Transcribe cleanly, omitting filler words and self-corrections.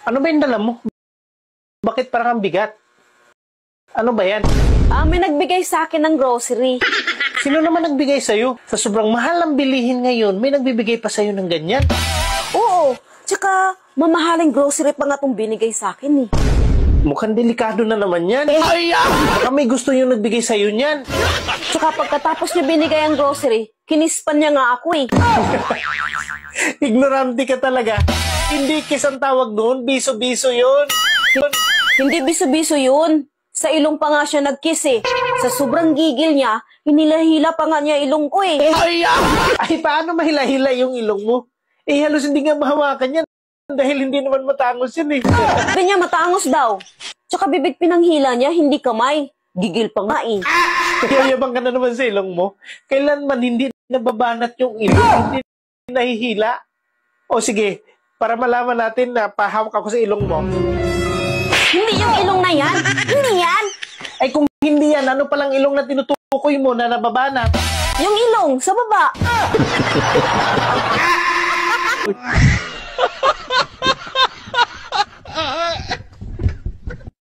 Ano ba yung dala mo? Bakit parang ang bigat? Ano ba yan? May nagbigay sa akin ng grocery. Sino naman nagbigay sa'yo? Sa sobrang mahal ang bilihin ngayon, may nagbibigay pa sa'yo ng ganyan? Oo, tsaka mamahaling grocery pa nga itong binigay sa akin eh. Mukhang delikado na naman yan. Baka may gusto yung nagbigay sa'yo niyan. Tsaka pagkatapos niya binigay ang grocery, kinispan niya nga ako eh. Ignorante ka talaga. Hindi kiss ang tawag doon, biso-biso yun. Hindi biso-biso yun. Sa ilong pa nga siya nag-kiss eh. Sa sobrang gigil niya, hinila-hila pa nga niya ilong ko eh. Ay, paano mahila-hila yung ilong mo? Eh, halos hindi nga mahawakan yan. Dahil hindi naman matangos yan eh. Sabi niya matangos daw. Tsaka bibig pinanghila niya, hindi kamay. Gigil pa nga eh. Yayabang ka na naman sa ilong mo. Kailanman hindi nababanat yung ilong, hindi nahihila. O sige, para malaman natin na pahawak ako sa ilong mo. Hindi yung ilong na yan. Hindi yan. Ay kung hindi yan, ano palang ilong na tinutukoy mo na nababanat? Yung ilong, sa baba.